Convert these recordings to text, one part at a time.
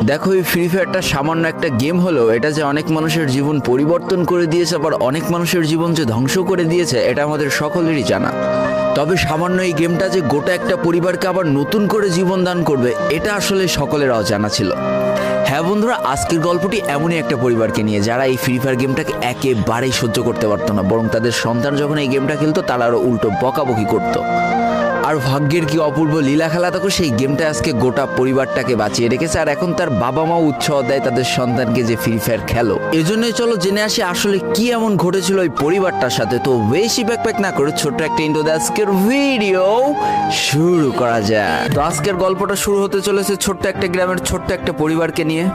দেখো, এই ফ্রি ফায়ারটা সামান্য একটা গেম হলেও এটা যে অনেক মানুষের জীবন পরিবর্তন করে দিয়েছে, আবার অনেক মানুষের জীবন যে ধ্বংস করে দিয়েছে, এটা আমাদের সকলেরই জানা। তবে সামান্য এই গেমটা যে গোটা একটা পরিবারকে আবার নতুন করে জীবন দান করবে, এটা আসলে সকলের অজানা ছিল। হ্যাঁ বন্ধুরা, আজকের গল্পটি এমনই একটা পরিবারকে নিয়ে যারা এই ফ্রি ফায়ার গেমটাকে একেবারেই সহ্য করতে পারতো না, বরং তাদের সন্তান যখন এই গেমটা খেলতো তারা আরও উল্টো বকাবকি করতো। আর ভাগ্যের কি অপূর্ব লীলা খেলা, তখন সেই গেমটা আজকে গোটা পরিবারটাকে বাঁচিয়ে রেখেছে। আর এখন তার বাবা মাও উৎসাহ দেয় তাদের সন্তানকে যে ফ্রি ফায়ার খেলো। এজন্যই চলো জেনে আসি আসলে কি এমন ঘটেছিল ওই পরিবারটার সাথে। তো বেশি ব্যাকপ্যাক না করে ছোট্ট একটা ইন্ট্রো দিয়ে আজকের ভিডিও শুরু করা যায়। তো আজকের গল্পটা শুরু হতে চলেছে ছোট্ট একটা গ্রামের ছোট্ট একটা পরিবারকে নিয়ে।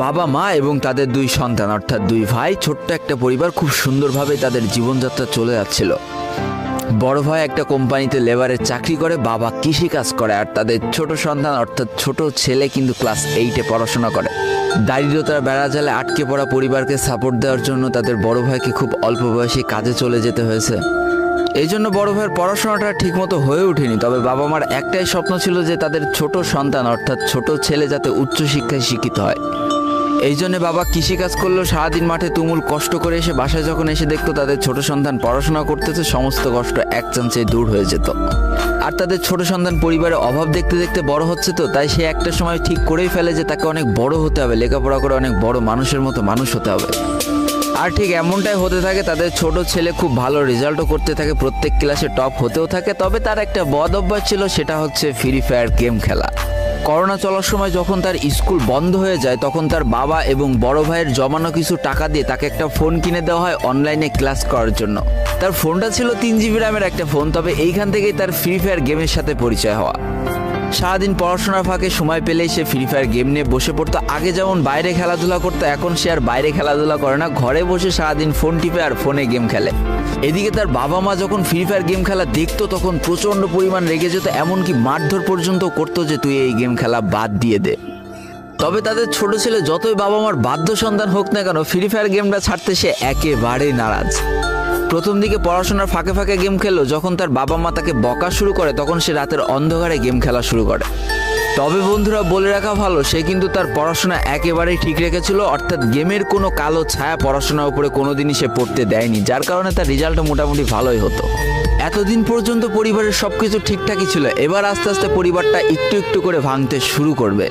বাবা মা এবং তাদের দুই সন্তান অর্থাৎ দুই ভাই, ছোট্ট একটা পরিবার, খুব সুন্দরভাবে তাদের জীবনযাত্রা চলে যাচ্ছিল। বড় ভাই একটা কোম্পানিতে লেবারের চাকরি করে, বাবা কৃষিকাজ করে, আর তাদের ছোট সন্তান অর্থাৎ ছোট ছেলে কিন্তু ক্লাস 8-এ পড়াশোনা করে। দারিদ্রতার বেড়াজালে আটকে পড়া পরিবারকে সাপোর্ট দেওয়ার জন্য তাদের বড় ভাইকে খুব অল্প বয়সে কাজে চলে যেতে হয়েছে। এই জন্য বড় ভাইয়ের পড়াশোনাটা ঠিকমতো হয়ে ওঠেনি। তবে বাবা মার একটাই স্বপ্ন ছিল যে তাদের ছোট সন্তান অর্থাৎ ছোট ছেলে যাতে উচ্চশিক্ষায় শিক্ষিত হয়। এই জন্য বাবা কৃষিকাজ করলেও সারাদিন মাঠে তুমুল কষ্ট করে এসে বাসায় যখন এসে দেখতো তাদের ছোট সন্তান পড়াশোনা করতেছে, সমস্ত কষ্ট এক চান্সে দূর হয়ে যেত। আর তাদের ছোট সন্তান পরিবারের অভাব দেখতে দেখতে বড় হচ্ছে, তো তাই সে একটা সময় ঠিক করেই ফেলে যে তাকে অনেক বড় হতে হবে, লেখাপড়া করে অনেক বড় মানুষের মতো মানুষ হতে হবে। আর ঠিক এমনটাই হতে থাকে। তাদের ছোট ছেলে খুব ভালো রেজাল্টও করতে থাকে, প্রত্যেক ক্লাসে টপ হতেও থাকে। তবে তার একটা বদ অভ্যাস ছিল, সেটা হচ্ছে ফ্রি ফায়ার গেম খেলা। করোনা চলার সময় যখন তার স্কুল বন্ধ হয়ে যায়, তখন তার বাবা এবং বড় ভাইয়ের জমানো কিছু টাকা দিয়ে তাকে একটা ফোন কিনে দেওয়া হয় অনলাইনে ক্লাস করার জন্য। তার ফোনটা ছিল 3 GB র্যামের একটা ফোন। তবে এইখান থেকেই তার ফ্রি ফায়ার গেমের সাথে পরিচয় হওয়া। সারাদিন পড়াশোনার ফাঁকে সময় পেলেই সে ফ্রি ফায়ার গেম নিয়ে বসে পড়তো। আগে যেমন বাইরে খেলাধুলা করতো, এখন সে আর বাইরে খেলাধুলা করে না, ঘরে বসে সারাদিন ফোন টিপে আর ফোনে গেম খেলে। এদিকে তার বাবা মা যখন ফ্রি ফায়ার গেম খেলা দেখতো তখন প্রচণ্ড পরিমাণ রেগে যেত, এমনকি মারধর পর্যন্ত করতো যে তুই এই গেম খেলা বাদ দিয়ে দে। তবে তাদের ছোট ছেলে যতই বাবা মার বাধ্য সন্তান হোক না কেন, ফ্রি ফায়ার গেমটা ছাড়তে সে একেবারেই নারাজ। প্রথম দিকে পড়াশোনার ফাঁকে ফাঁকে গেম খেললো, যখন তার বাবা মা তাকে বকা শুরু করে তখন সে রাতের অন্ধকারে গেম খেলা শুরু করে। তবে বন্ধুরা বলে রাখা ভালো, সে কিন্তু তার পড়াশোনা একেবারেই ঠিক রেখেছিল, অর্থাৎ গেমের কোনো কালো ছায়া পড়াশোনার উপরে কোনোদিনই সে পড়তে দেয়নি, যার কারণে তার রেজাল্টও মোটামুটি ভালোই হতো। এতদিন পর্যন্ত পরিবারের সবকিছু ঠিকঠাকই ছিল, এবার আস্তে আস্তে পরিবারটা একটু একটু করে ভাঙতে শুরু করবে।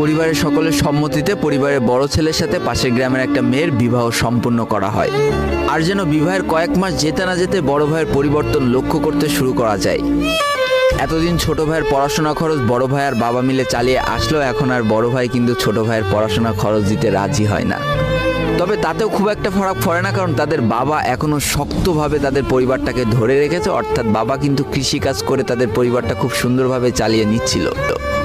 পরিবারের সকলের সম্মতিতে পরিবারের বড় ছেলের সাথে পাশের গ্রামের একটা মেয়ের বিবাহ সম্পন্ন করা হয়। আর যেন বিবাহের কয়েক মাস যেতে না যেতে বড় ভাইয়ের পরিবর্তন লক্ষ্য করতে শুরু করা যায়। এতদিন ছোট ভাইয়ের পড়াশোনা খরচ বড় ভাই আর বাবা মিলে চালিয়ে আসলো, এখন আর বড় ভাই কিন্তু ছোট ভাইয়ের পড়াশোনা খরচ দিতে রাজি হয় না। তবে তাতেও খুব একটা ফারাক পড়ে না, কারণ তাদের বাবা এখনো শক্তভাবে তাদের পরিবারটাকে ধরে রেখেছে, অর্থাৎ বাবা কিন্তু কৃষিকাজ করে তাদের পরিবারটা খুব সুন্দরভাবে চালিয়ে নিচ্ছিল।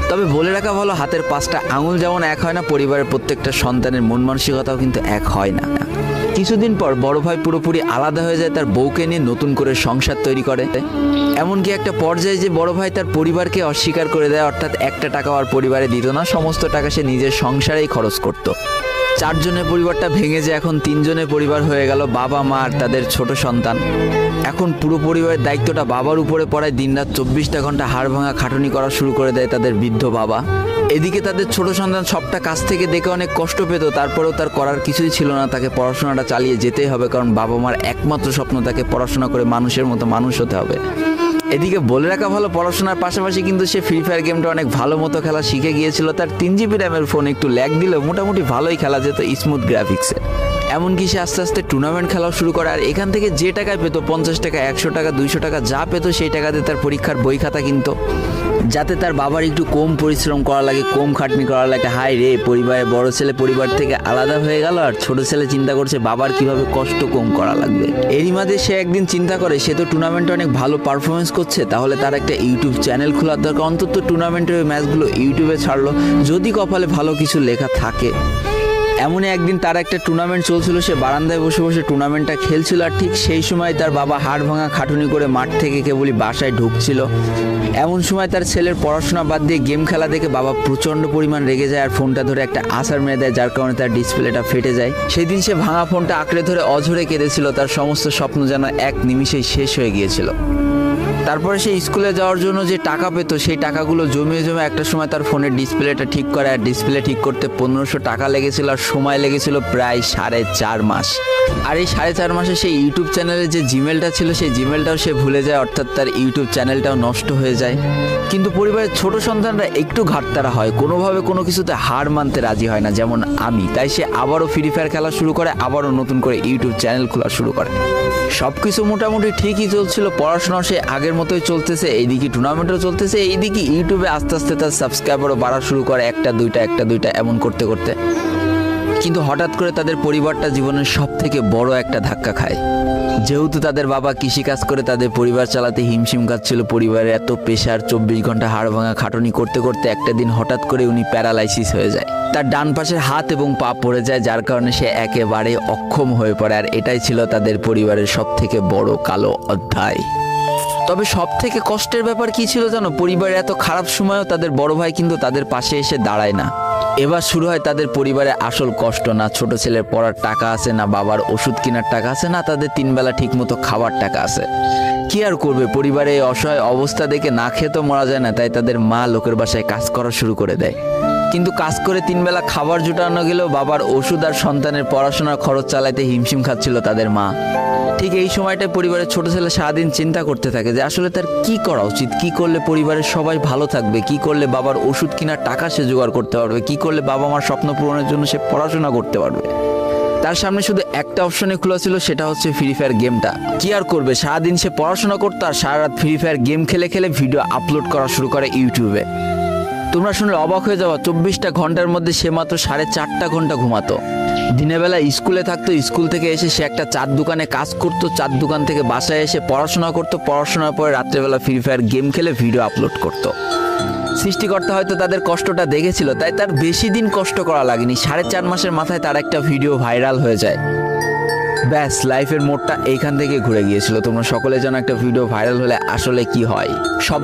তবে বলে রাখা ভালো, হাতের 5টা আঙুল যেমন এক হয় না, পরিবারের প্রত্যেকটা সন্তানের মন মানসিকতাও কিন্তু এক হয় না। কিছুদিন পর বড় ভাই পুরোপুরি আলাদা হয়ে যায়, তার বউকে নিয়ে নতুন করে সংসার তৈরি করে। এমনকি একটা পর্যায়ে যে বড় ভাই তার পরিবারকে অস্বীকার করে দেয়, অর্থাৎ একটা টাকাও আর পরিবারে দিত না, সমস্ত টাকা সে নিজের সংসারেই খরচ করত। 4 জনের পরিবারটা ভেঙে যায় এখন 3 জনের পরিবার হয়ে গেল, বাবা মা আর তাদের ছোট সন্তান। এখন পুরো পরিবারের দায়িত্বটা বাবার উপরে পড়ায়, দিনরাত 24টা ঘন্টা হাড় ভাঙা খাটুনি করা শুরু করে দেয় তাদের বৃদ্ধ বাবা। এদিকে তাদের ছোট সন্তান সবটা কাছ থেকে দেখে অনেক কষ্ট পেত, তারপরেও তার করার কিছুই ছিল না, তাকে পড়াশোনাটা চালিয়ে যেতেই হবে, কারণ বাবা মার একমাত্র স্বপ্ন তাকে পড়াশোনা করে মানুষের মতো মানুষ হতে হবে। এদিকে বলে রাখা ভালো, পড়াশোনার পাশাপাশি কিন্তু সে ফ্রি ফায়ার গেমটা অনেক ভালো মতো খেলা শিখে গিয়েছিল। তার 3 GB র্যামের ফোন একটু ল্যাগ দিলেও মোটামুটি ভালোই খেলা যেত স্মুথ গ্রাফিক্সে। এমনকি সে আস্তে আস্তে টুর্নামেন্ট খেলাও শুরু করে। আর এখান থেকে যে টাকায় পেতো, 50 টাকা, 100 টাকা, 200 টাকা যা পেতো, সেই টাকাতে তার পরীক্ষার বই খাতা কিনতো, যাতে তার বাবার একটু কম পরিশ্রম করা লাগে, কম খাটনি করা লাগে। হাই রে, পরিবারের বড় ছেলে পরিবার থেকে আলাদা হয়ে গেল, আর ছোট ছেলে চিন্তা করছে বাবার কিভাবে কষ্ট কম করা লাগবে। এরই মাঝে সে একদিন চিন্তা করে, সে তো টুর্নামেন্টে অনেক ভালো পারফরমেন্স করছে, তাহলে তার একটা ইউটিউব চ্যানেল খোলার দরকার, অন্তত টুর্নামেন্টের ওই ম্যাচগুলো ইউটিউবে ছাড়লো, যদি কপালে ভালো কিছু লেখা থাকে। এমনই একদিন তার একটা টুর্নামেন্ট চলছিল, সে বারান্দায় বসে বসে টুর্নামেন্টটা খেলছিল। আর ঠিক সেই সময় তার বাবা হাড় ভাঙা খাটুনি করে মাঠ থেকে কেবলই বাসায় ঢুকছিল। এমন সময় তার ছেলের পড়াশোনা বাদ দিয়ে গেম খেলা দেখে বাবা প্রচণ্ড পরিমাণ রেগে যায়, আর ফোনটা ধরে একটা আছাড় মেরে দেয়, যার কারণে তার ডিসপ্লেটা ফেটে যায়। সেই দিন সে ভাঙা ফোনটা আঁকড়ে ধরে অঝরে কেঁদেছিল, তার সমস্ত স্বপ্ন যেন এক নিমিষেই শেষ হয়ে গিয়েছিল। তারপরে সে স্কুলে যাওয়ার জন্য যে টাকা পেতো সেই টাকাগুলো জমিয়ে জমে একটা সময় তার ফোনের ডিসপ্লেটা ঠিক করে, আর ডিসপ্লে ঠিক করতে 1500 টাকা লেগেছিল, আর সময় লেগেছিল প্রায় 4.5 মাস। আর এই 4.5 মাসে সেই ইউটিউব চ্যানেলের যে জিমেলটা ছিল সেই জিমেলটাও সে ভুলে যায়, অর্থাৎ তার ইউটিউব চ্যানেলটাও নষ্ট হয়ে যায়। কিন্তু পরিবারের ছোট সন্তানরা একটু ঘাটতারা হয়, কোনোভাবে কোনো কিছুতে হার মানতে রাজি হয় না, যেমন আমি। তাই সে আবারও ফ্রি ফায়ার খেলা শুরু করে, আবারও নতুন করে ইউটিউব চ্যানেল খোলা শুরু করে। সব কিছু মোটামুটি ঠিকই চলছিল, পড়াশোনাও সে আগের মতোই চলতেছে, এইদিকে টুর্নামেন্টও চলতেছে, এইদিকে ইউটিউবে আস্তে আস্তে তার সাবস্ক্রাইবারও বাড়া শুরু করে, একটা দুইটা এমন করতে করতে। কিন্তু হঠাৎ করে তাদের পরিবারটা জীবনের সব থেকে বড় একটা ধাক্কা খায়। যেহেতু তাদের বাবা কৃষিকাজ করে তাদের পরিবার চালাতে হিমশিম খাচ্ছিল, পরিবারের এত প্রেশার, 24 ঘন্টা হাড় ভাঙা খাটুনি করতে করতে একটা দিন হঠাৎ করে উনি প্যারালাইসিস হয়ে যায়। তার ডান পাশের হাত এবং পা পড়ে যায়, যার কারণে সে একেবারে অক্ষম হয়ে পড়ে। আর এটাই ছিল তাদের পরিবারের সব থেকে বড় কালো অধ্যায়। তবে সব থেকে কষ্টের ব্যাপার কি ছিল জানো? পরিবারের এত খারাপ সময়ও তাদের বড় ভাই কিন্তু তাদের পাশে এসে দাঁড়ায় না। এবার শুরু হয় তাদের পরিবারে আসল কষ্ট। না ছোট ছেলের পড়ার টাকা আছে, না বাবার ওষুধ কেনার টাকা আছে, না তাদের 3 বেলা ঠিক মতো খাবার টাকা আছে। কি আর করবে, পরিবারে এই অসহায় অবস্থা দেখে না খেয়ে তো মরা যায় না, তাই তাদের মা লোকের বাসায় কাজ করা শুরু করে দেয়। কিন্তু কাজ করে 3 বেলা খাবার জোটানো গেলেও বাবার ওষুধ আর সন্তানের পড়াশোনার খরচ চালাতে হিমশিম খাচ্ছিল তাদের মা। ঠিক এই সময়টায় পরিবারের ছোট ছেলে সারাদিন চিন্তা করতে থাকে যে আসলে তার কি করা উচিত, কি করলে পরিবারের সবাই ভালো থাকবে, কি করলে বাবার ওষুধ কেনার টাকা সে জোগাড় করতে পারবে, কি করলে বাবা মার স্বপ্ন পূরণের জন্য সে পড়াশোনা করতে পারবে। তার সামনে শুধু একটা অপশনে খোলা ছিল, সেটা হচ্ছে ফ্রি ফায়ার গেমটা। কি আর করবে, সারাদিন সে পড়াশোনা করতো আর সারা রাত ফ্রি ফায়ার গেম খেলে খেলে ভিডিও আপলোড করা শুরু করে ইউটিউবে। তোমরা শুনলে অবাক হয়ে যাওয়া, 24টা ঘন্টার মধ্যে সে মাত্র 4.5 ঘন্টা ঘুমাতো। দিনের বেলা স্কুলে থাকতো, স্কুল থেকে এসে সে একটা চার দোকানে কাজ করতো, চার দোকান থেকে বাসায় এসে পড়াশোনা করতো, পড়াশোনার পরে রাত্রেবেলা ফ্রি ফায়ার গেম খেলে ভিডিও আপলোড করতো। সৃষ্টিকর্তা হয়তো তাদের কষ্টটা দেখেছিল, তাই তার বেশি দিন কষ্ট করা লাগেনি। 4.5 মাসের মাথায় তার একটা ভিডিও ভাইরাল হয়ে যায়। ব্যাস, লাইফের মোড়টা এইখান থেকে ঘুরে গিয়েছিল। তোমরা সকলে জানো একটা ভিডিও ভাইরাল হলে আসলে কি হয়। সব